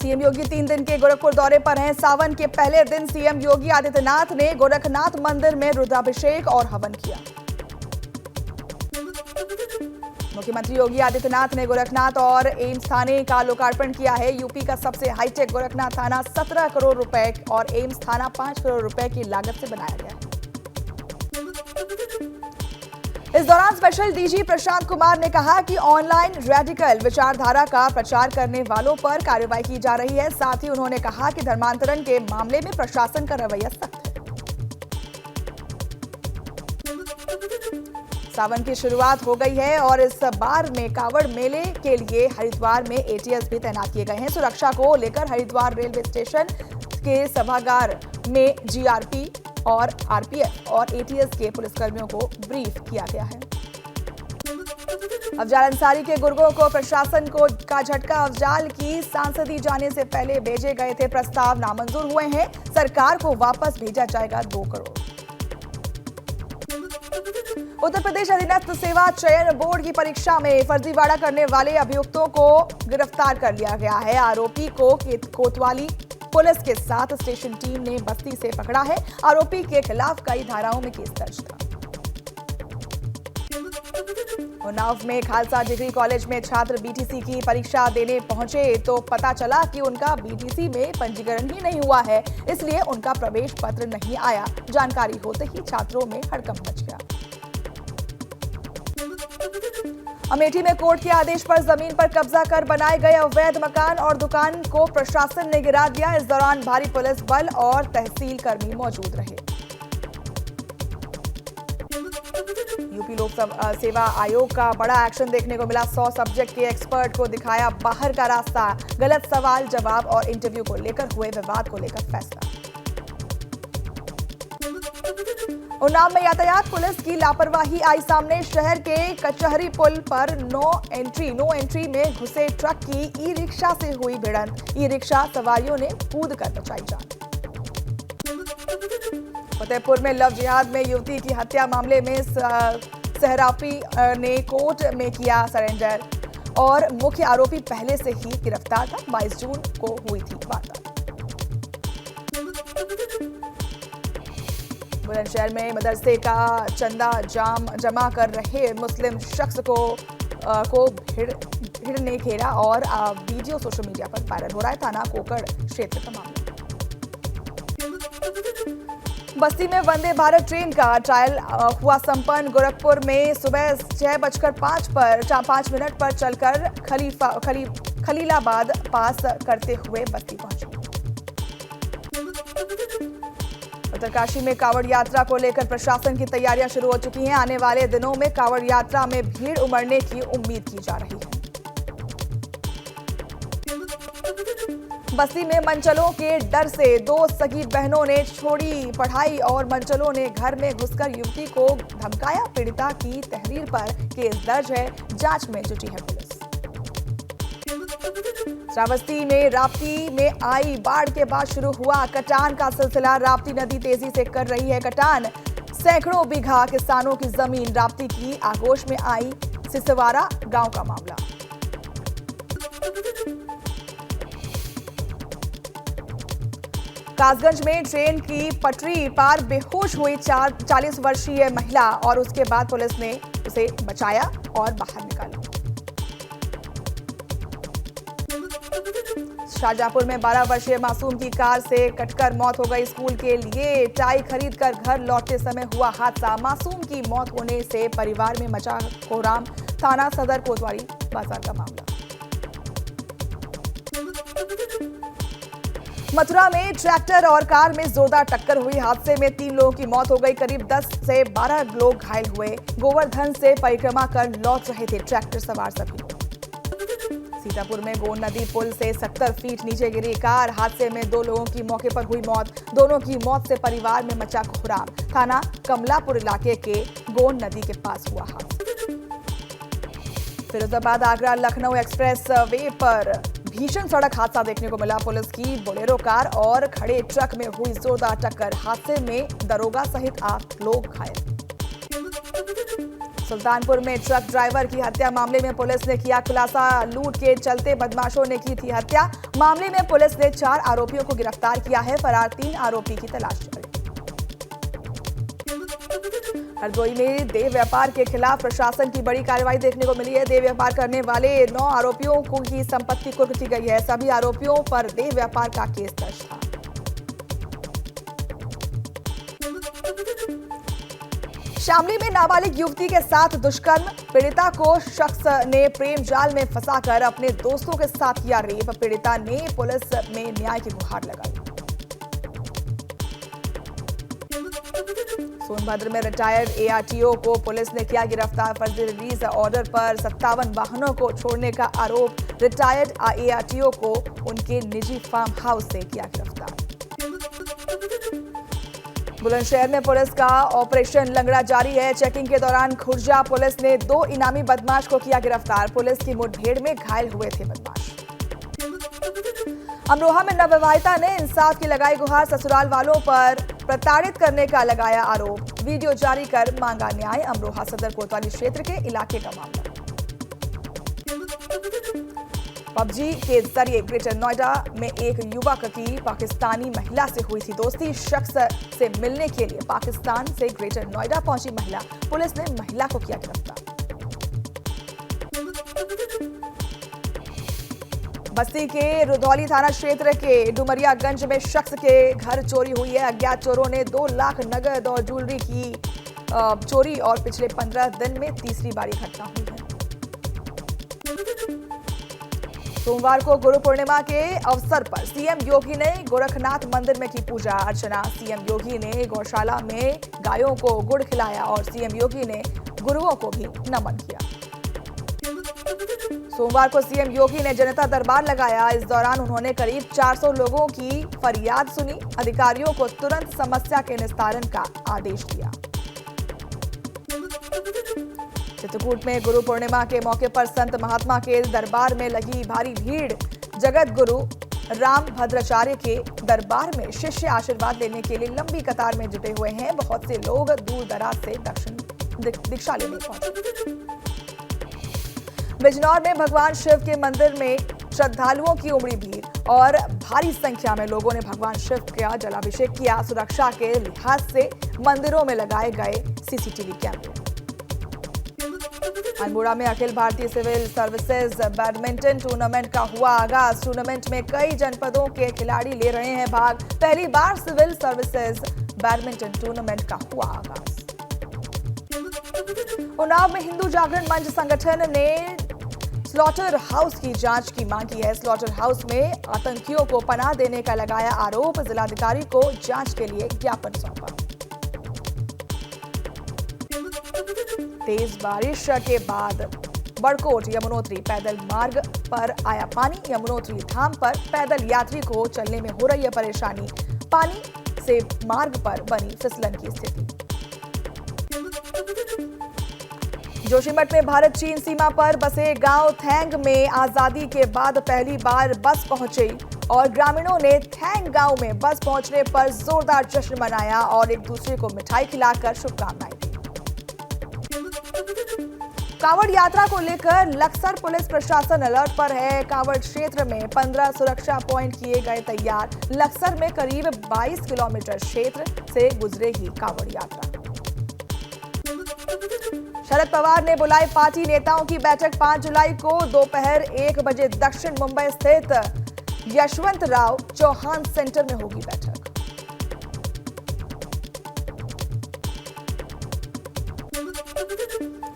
CM योगी 3 दिन के गोरखपुर दौरे पर हैं। सावन के पहले दिन सीएम योगी आदित्यनाथ ने गोरखनाथ मंदिर में रुद्राभिषेक और हवन किया। मुख्यमंत्री योगी आदित्यनाथ ने गोरखनाथ और एम्स थाने का लोकार्पण किया है। यूपी का सबसे हाईटेक गोरखनाथ थाना 17 करोड़ रुपए और एम्स थाना 5 करोड़ रुपए की लागत से बनाया गया है। इस दौरान स्पेशल डीजी प्रशांत कुमार ने कहा कि ऑनलाइन रेडिकल विचारधारा का प्रचार करने वालों पर कार्रवाई की जा रही है। साथ ही उन्होंने कहा कि धर्मांतरण के मामले में प्रशासन का रवैया सख्त है। सावन की शुरुआत हो गई है और इस बार में कांवड़ मेले के लिए हरिद्वार में एटीएस भी तैनात किए गए हैं। सुरक्षा को लेकर हरिद्वार रेलवे स्टेशन के सभागार में जीआरपी और आरपीएफ और एटीएस के पुलिसकर्मियों को ब्रीफ किया गया है। अफजाल अंसारी के गुर्गों को प्रशासन का झटका। अफजाल की सांसदी जाने से पहले भेजे गए थे प्रस्ताव नामंजूर हुए हैं। सरकार को वापस भेजा जाएगा 2 करोड़। उत्तर प्रदेश अधीनस्थ सेवा चयन बोर्ड की परीक्षा में फर्जीवाड़ा करने वाले अभियुक्तों को गिरफ्तार कर लिया गया है। आरोपी को कोतवाली पुलिस के साथ स्टेशन टीम ने बस्ती से पकड़ा है। आरोपी के खिलाफ कई धाराओं में केस दर्ज था। उन्नाव में खालसा डिग्री कॉलेज में छात्र बीटीसी की परीक्षा देने पहुंचे तो पता चला कि उनका बीटीसी में पंजीकरण ही नहीं हुआ है, इसलिए उनका प्रवेश पत्र नहीं आया। जानकारी होते ही छात्रों में हड़कंप मच गया। अमेठी में कोर्ट के आदेश पर जमीन पर कब्जा कर बनाए गए अवैध मकान और दुकान को प्रशासन ने गिरा दिया। इस दौरान भारी पुलिस बल और तहसील कर्मी मौजूद रहे। यूपी लोक सेवा आयोग का बड़ा एक्शन देखने को मिला। 100 सब्जेक्ट के एक्सपर्ट को दिखाया बाहर का रास्ता। गलत सवाल जवाब और इंटरव्यू को लेकर हुए विवाद को लेकर फैसला। उन्नाव में यातायात पुलिस की लापरवाही आई सामने। शहर के कचहरी पुल पर नो एंट्री में घुसे ट्रक की ई रिक्शा से हुई भिड़ंत। ई रिक्शा सवारियों ने कूद कर बचाई जान। फतेहपुर में लव जिहाद में युवती की हत्या मामले में सहरापी ने कोर्ट में किया सरेंडर और मुख्य आरोपी पहले से ही गिरफ्तार था। 22 जून को हुई थी वारदात। बुलंदशहर में मदरसे का चंदा जमा कर रहे मुस्लिम शख्स को भीड़ ने घेरा और वीडियो सोशल मीडिया पर वायरल हो रहा है। थाना कोकड़ क्षेत्र का मामला। बस्ती में वंदे भारत ट्रेन का ट्रायल हुआ संपन्न। गोरखपुर में सुबह 6:05 पर चलकर खलीलाबाद पास करते हुए बस्ती पहुंची। उत्तरकाशी में कांवड़ यात्रा को लेकर प्रशासन की तैयारियां शुरू हो चुकी हैं। आने वाले दिनों में कांवड़ यात्रा में भीड़ उमड़ने की उम्मीद की जा रही है। बस्ती में मनचलों के डर से 2 सगी बहनों ने छोड़ी पढ़ाई और मनचलों ने घर में घुसकर युवती को धमकाया। पीड़िता की तहरीर पर केस दर्ज है। जांच में जुटी है पुलिस। श्रावस्ती में राप्ती में आई बाढ़ के बाद शुरू हुआ कटान का सिलसिला। राप्ती नदी तेजी से कर रही है कटान। सैकड़ों बीघा किसानों की जमीन राप्ती की आगोश में आई। सिसवारा गांव का मामला। कासगंज में ट्रेन की पटरी पार बेहोश हुई 40 वर्षीय महिला और उसके बाद पुलिस ने उसे बचाया और बाहर निकाला। शाहजहांपुर में 12 वर्षीय मासूम की कार से कटकर मौत हो गई। स्कूल के लिए टाई खरीदकर घर लौटते समय हुआ हादसा। मासूम की मौत होने से परिवार में मचा कोहराम। थाना सदर कोतवाली बाजार का मामला। मथुरा में ट्रैक्टर और कार में जोरदार टक्कर हुई। हादसे में 3 लोगों की मौत हो गई। करीब 10 से 12 लोग घायल हुए। गोवर्धन से परिक्रमा कर लौट रहे थे ट्रैक्टर सवार सभी लोग। सीतापुर में गोन नदी पुल से 70 फीट नीचे गिरी कार। हादसे में 2 लोगों की मौके पर हुई मौत। दोनों की मौत से परिवार में मचा कोहराम। थाना कमलापुर इलाके के गोन नदी के पास हुआ हादसा। फिरोजाबाद आगरा लखनऊ एक्सप्रेस वे पर भीषण सड़क हादसा देखने को मिला। पुलिस की बोलेरो कार और खड़े ट्रक में हुई जोरदार टक्कर। हादसे में दरोगा सहित 8 लोग घायल। सुल्तानपुर में ट्रक ड्राइवर की हत्या मामले में पुलिस ने किया खुलासा। लूट के चलते बदमाशों ने की थी हत्या। मामले में पुलिस ने 4 आरोपियों को गिरफ्तार किया है। फरार 3 आरोपी की तलाश जारी। हरदोई में देह व्यापार के खिलाफ प्रशासन की बड़ी कार्रवाई देखने को मिली है। देह व्यापार करने वाले 9 आरोपियों की संपत्ति कुर्क की गई है। सभी आरोपियों पर देह व्यापार का केस दर्ज था। शामली में नाबालिग युवती के साथ दुष्कर्म। पीड़िता को शख्स ने प्रेम जाल में फंसाकर अपने दोस्तों के साथ किया रेप। पीड़िता ने पुलिस में न्याय की गुहार लगाई। सोनभद्र में रिटायर्ड एआरटीओ को पुलिस ने किया गिरफ्तार। फर्जी रिलीज ऑर्डर पर 57 वाहनों को छोड़ने का आरोप। रिटायर्ड एआरटीओ को उनके निजी फार्म हाउस से किया गिरफ्तार। बुलंदशहर में पुलिस का ऑपरेशन लंगड़ा जारी है। चेकिंग के दौरान खुर्जा पुलिस ने 2 इनामी बदमाश को किया गिरफ्तार। पुलिस की मुठभेड़ में घायल हुए थे बदमाश। अमरोहा में नवविवाहिता ने इंसाफ की लगाई गुहार। ससुराल वालों पर प्रताड़ित करने का लगाया आरोप। वीडियो जारी कर मांगा न्याय। अमरोहा सदर कोतवाली क्षेत्र के इलाके का मामला। पबजी के जरिए ग्रेटर नोएडा में एक युवक की पाकिस्तानी महिला से हुई थी दोस्ती। शख्स से मिलने के लिए पाकिस्तान से ग्रेटर नोएडा पहुंची महिला। पुलिस ने महिला को किया गिरफ्तार। बस्ती के रुधौली थाना क्षेत्र के डुमरियागंज में शख्स के घर चोरी हुई है। अज्ञात चोरों ने 2 लाख नगद और ज्वेलरी की चोरी और पिछले 15 दिन में तीसरी बार घटना हुई है। सोमवार को गुरु पूर्णिमा के अवसर पर सीएम योगी ने गोरखनाथ मंदिर में की पूजा अर्चना। सीएम योगी ने गौशाला में गायों को गुड़ खिलाया और सीएम योगी ने गुरुओं को भी नमन किया। सोमवार को सीएम योगी ने जनता दरबार लगाया। इस दौरान उन्होंने करीब 400 लोगों की फरियाद सुनी। अधिकारियों को तुरंत समस्या के निस्तारण का आदेश दिया। चित्रकूट में गुरु पूर्णिमा के मौके पर संत महात्मा के दरबार में लगी भारी भीड़। जगत गुरु राम भद्राचार्य के दरबार में शिष्य आशीर्वाद लेने के लिए लंबी कतार में जुटे हुए हैं। बहुत से लोग दूर दराज से दीक्षा लेने पहुंचे। बिजनौर में भगवान शिव के मंदिर में श्रद्धालुओं की उमड़ी भीड़ और भारी संख्या में लोगों ने भगवान शिव का जलाभिषेक किया। सुरक्षा के लिहाज से मंदिरों में लगाए गए सीसीटीवी कैमरे। अल्मोड़ा में Akhil Bharatiya civil services badminton tournament का हुआ आगाज। टूर्नामेंट में कई जनपदों के खिलाड़ी ले रहे हैं भाग। पहली बार सिविल सर्विसेज बैडमिंटन टूर्नामेंट का हुआ आगाज। उन्नाव में हिंदू जागरण मंच संगठन ने स्लॉटर हाउस की जांच की मांग की है। स्लॉटर हाउस में आतंकियों को पनाह देने का लगाया आरोप। जिलाधिकारी को जांच के लिए ज्ञापन सौंपा। तेज बारिश के बाद बड़कोट यमुनोत्री पैदल मार्ग पर आया पानी। यमुनोत्री धाम पर पैदल यात्री को चलने में हो रही है परेशानी। पानी से मार्ग पर बनी फिसलन की स्थिति। जोशीमठ में भारत चीन सीमा पर बसे गांव थैंग में आजादी के बाद पहली बार बस पहुंची और ग्रामीणों ने थैंग गांव में बस पहुंचने पर जोरदार जश्न मनाया और एक दूसरे को मिठाई खिलाकर शुभकामनाएं दी। कांवड़ यात्रा को लेकर लक्सर पुलिस प्रशासन अलर्ट पर है। कांवड़ क्षेत्र में 15 सुरक्षा पॉइंट किए गए तैयार। लक्सर में करीब 22 किलोमीटर क्षेत्र से गुजरेगी कांवड़ यात्रा। शरद पवार ने बुलाई पार्टी नेताओं की बैठक। 5 जुलाई को दोपहर 1 बजे दक्षिण मुंबई स्थित यशवंतराव चौहान सेंटर में होगी बैठक।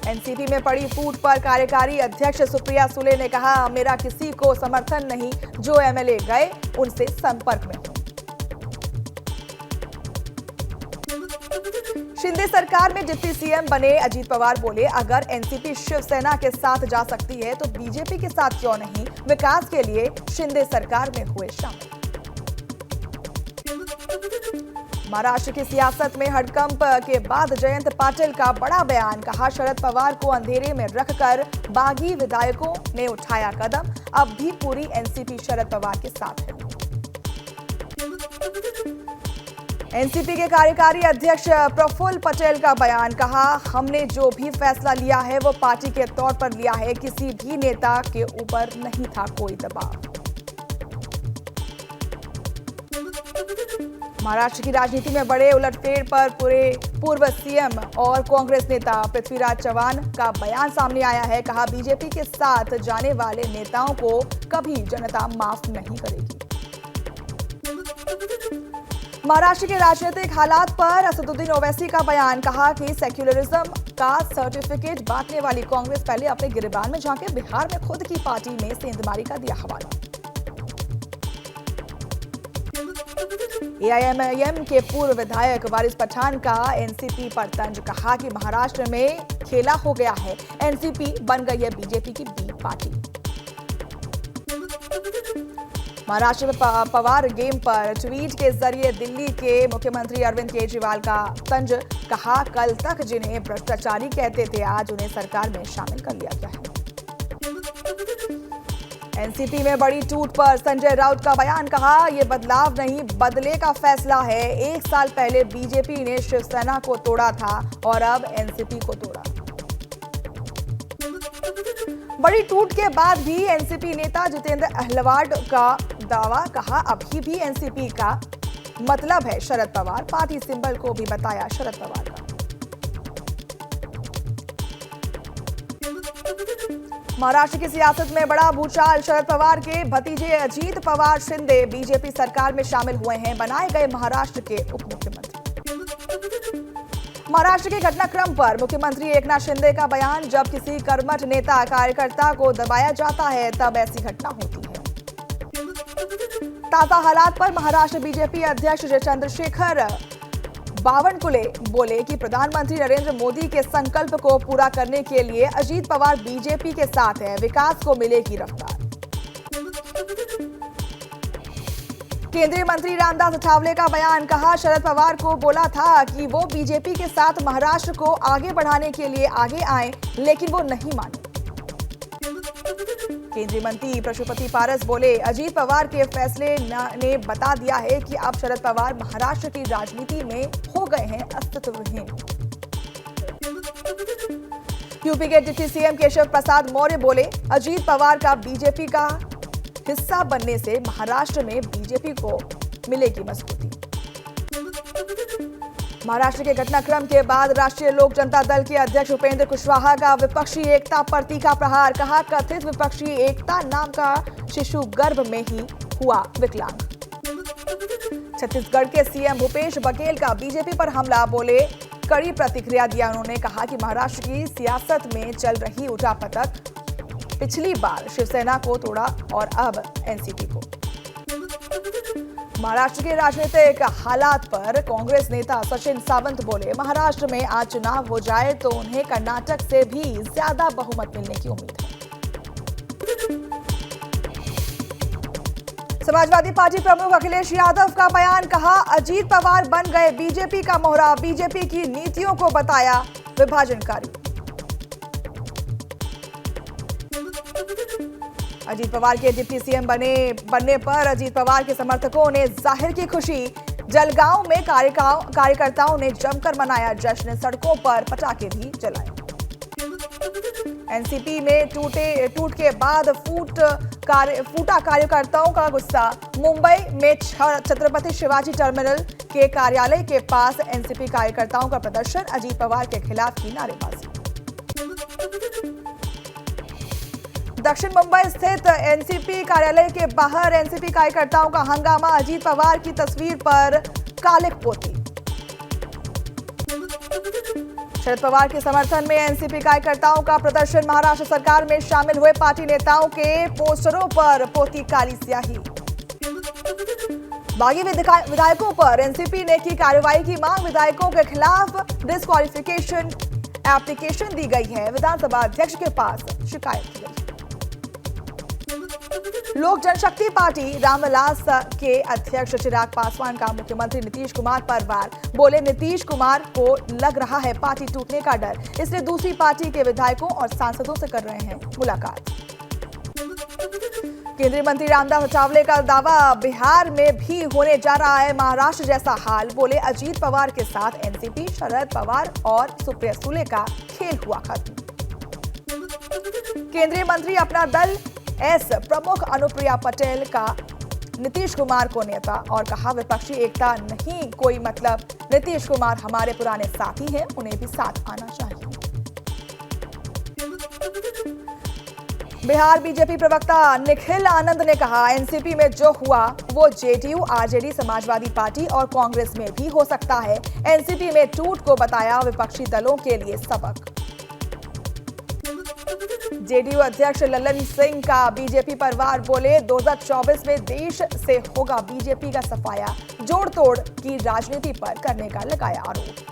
एनसीपी में पड़ी फूट पर कार्यकारी अध्यक्ष सुप्रिया सुले ने कहा, मेरा किसी को समर्थन नहीं, जो एमएलए गए उनसे संपर्क में हूं। शिंदे सरकार में डिप्टी सीएम बने अजीत पवार बोले, अगर एनसीपी शिवसेना के साथ जा सकती है तो बीजेपी के साथ क्यों नहीं। विकास के लिए शिंदे सरकार में हुए शामिल। महाराष्ट्र की सियासत में हड़कंप के बाद जयंत पाटिल का बड़ा बयान। कहा, शरद पवार को अंधेरे में रखकर बागी विधायकों ने उठाया कदम। अब भी पूरी एनसीपी शरद पवार के साथ है। एनसीपी के कार्यकारी अध्यक्ष प्रफुल्ल पटेल का बयान, कहा हमने जो भी फैसला लिया है वो पार्टी के तौर पर लिया है, किसी भी नेता के ऊपर नहीं था कोई दबाव। महाराष्ट्र की राजनीति में बड़े उलटफेर पर पूर्व सीएम और कांग्रेस नेता पृथ्वीराज चव्हाण का बयान सामने आया है। कहा बीजेपी के साथ जाने वाले नेताओं को कभी जनता माफ नहीं करेगी। महाराष्ट्र के राजनीतिक हालात पर असदुद्दीन ओवैसी का बयान, कहा कि सेक्युलरिज्म का सर्टिफिकेट बांटने वाली कांग्रेस पहले अपने गिरबान में झांके, बिहार में खुद की पार्टी में सेंधमारी का दिया हवाला। एआईएमआईएम के पूर्व विधायक वारिस पठान का एनसीपी पर तंज, कहा कि महाराष्ट्र में खेला हो गया है, एनसीपी बन गई है बीजेपी की बी पार्टी। महाराष्ट्र में पवार गेम पर ट्वीट के जरिए दिल्ली के मुख्यमंत्री अरविंद केजरीवाल का तंज, कहा कल तक जिन्हें भ्रष्टाचारी कहते थे आज उन्हें सरकार में शामिल कर लिया गया है। एनसीपी में बड़ी टूट पर संजय राउत का बयान, कहा यह बदलाव नहीं बदले का फैसला है। 1 साल पहले बीजेपी ने शिवसेना को तोड़ा था और अब एनसीपी को तोड़ा। बड़ी टूट के बाद भी एनसीपी नेता जितेंद्र अहलवाड का दावा, कहा अभी भी एनसीपी का मतलब है शरद पवार, पार्टी सिंबल को भी बताया शरद पवार का। महाराष्ट्र की सियासत में बड़ा भूचाल, शरद पवार के भतीजे अजीत पवार शिंदे बीजेपी सरकार में शामिल हुए हैं, बनाए गए महाराष्ट्र के उप मुख्यमंत्री। महाराष्ट्र के घटनाक्रम पर मुख्यमंत्री एकनाथ शिंदे का बयान, जब किसी कर्मठ नेता कार्यकर्ता को दबाया जाता है तब ऐसी घटना होती है। ताजा हालात पर महाराष्ट्र बीजेपी अध्यक्ष चंद्रशेखर बावनकुले बोले कि प्रधानमंत्री नरेंद्र मोदी के संकल्प को पूरा करने के लिए अजीत पवार बीजेपी के साथ है, विकास को मिलेगी रफ्तार। केंद्रीय मंत्री रामदास अठावले का बयान, कहा शरद पवार को बोला था कि वो बीजेपी के साथ महाराष्ट्र को आगे बढ़ाने के लिए आगे आए, लेकिन वो नहीं माने। केंद्रीय मंत्री पशुपति पारस बोले अजीत पवार के फैसले ने बता दिया है कि अब शरद पवार महाराष्ट्र की राजनीति में हो गए हैं अस्तित्वहीन। यूपी के डिप्टी सीएम केशव प्रसाद मौर्य बोले अजीत पवार का बीजेपी का हिस्सा बनने से महाराष्ट्र में बीजेपी को मिलेगी मजबूती। महाराष्ट्र के घटनाक्रम के बाद राष्ट्रीय लोक जनता दल के अध्यक्ष उपेंद्र कुशवाहा का विपक्षी एकता पर तीखा प्रहार, कहा कथित विपक्षी एकता नाम का शिशु गर्भ में ही हुआ विकलांग। छत्तीसगढ़ के सीएम भूपेश बघेल का बीजेपी पर हमला, बोले कड़ी प्रतिक्रिया दिया उन्होंने, कहा कि महाराष्ट्र की सियासत में चल रही उठापटक, पिछली बार शिवसेना को तोड़ा और अब एनसीपी को। महाराष्ट्र के राजनीतिक हालात पर कांग्रेस नेता सचिन सावंत बोले महाराष्ट्र में आज चुनाव हो जाए तो उन्हें कर्नाटक से भी ज्यादा बहुमत मिलने की उम्मीद है। समाजवादी पार्टी प्रमुख अखिलेश यादव का बयान, कहा अजीत पवार बन गए बीजेपी का मोहरा, बीजेपी की नीतियों को बताया विभाजनकारी। अजीत पवार के डिप्टी सीएम बनने पर अजीत पवार के समर्थकों ने जाहिर की खुशी, जलगांव में कार्यकर्ताओं ने जमकर मनाया जश्न, सड़कों पर पटाखे भी जलाए। एनसीपी में टूट के बाद फूटा कार्यकर्ताओं का गुस्सा, मुंबई में छत्रपति शिवाजी टर्मिनल के कार्यालय के पास एनसीपी कार्यकर्ताओं का प्रदर्शन, अजीत पवार के खिलाफ की नारेबाजी। दक्षिण मुंबई स्थित एनसीपी कार्यालय के बाहर एनसीपी कार्यकर्ताओं का हंगामा, अजीत पवार की तस्वीर पर कालिक पोती। शरद पवार के समर्थन में एनसीपी कार्यकर्ताओं का प्रदर्शन, महाराष्ट्र सरकार में शामिल हुए पार्टी नेताओं के पोस्टरों पर पोती काली स्याही। बागी विधायकों पर एनसीपी ने की कार्रवाई की मांग, विधायकों के खिलाफ डिस्क्वालिफिकेशन एप्लीकेशन दी गई है, विधानसभा अध्यक्ष के पास शिकायत की गई। लोक जनशक्ति पार्टी रामविलास के अध्यक्ष चिराग पासवान का मुख्यमंत्री नीतीश कुमार पर वार, बोले नीतीश कुमार को लग रहा है पार्टी टूटने का डर, इसलिए दूसरी पार्टी के विधायकों और सांसदों से कर रहे हैं मुलाकात। केंद्रीय मंत्री रामदास अठावले का दावा, बिहार में भी होने जा रहा है महाराष्ट्र जैसा हाल। बोले अजीत पवार के साथ एनसीपी, शरद पवार और सुप्रिया सुले का खेल हुआ खत्म। केंद्रीय मंत्री अपना दल एस प्रमुख अनुप्रिया पटेल का नीतीश कुमार को नेता और कहा विपक्षी एकता नहीं कोई मतलब, नीतीश कुमार हमारे पुराने साथी हैं, उन्हें भी साथ आना चाहिए। बिहार बीजेपी प्रवक्ता निखिल आनंद ने कहा एनसीपी में जो हुआ वो जेडीयू, आरजेडी, समाजवादी पार्टी और कांग्रेस में भी हो सकता है। एनसीपी में टूट को बताया विपक्षी दलों के लिए सबक। जेडीयू अध्यक्ष ललन सिंह का बीजेपी पर वार, बोले 2024 में देश से होगा बीजेपी का सफाया, जोड़ तोड़ की राजनीति पर करने का लगाया आरोप।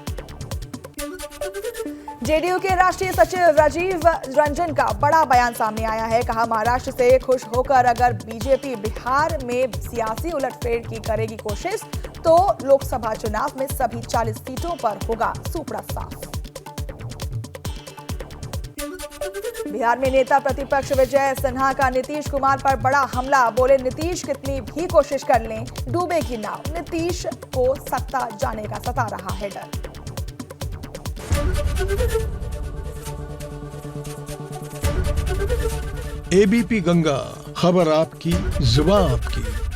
जेडीयू के राष्ट्रीय सचिव राजीव रंजन का बड़ा बयान सामने आया है। कहा महाराष्ट्र से खुश होकर अगर बीजेपी बिहार में सियासी उलटफेर की करेगी कोशिश तो लोकसभा चुनाव में सभी 40 सीटों पर होगा सुपड़ा साफ। बिहार में नेता प्रतिपक्ष विजय सिन्हा का नीतीश कुमार पर बड़ा हमला, बोले नीतीश कितनी भी कोशिश कर लें डूबेगी नाव, नीतीश को सत्ता जाने का सता रहा है डर। एबीपी गंगा, खबर आपकी, जुबान आपकी।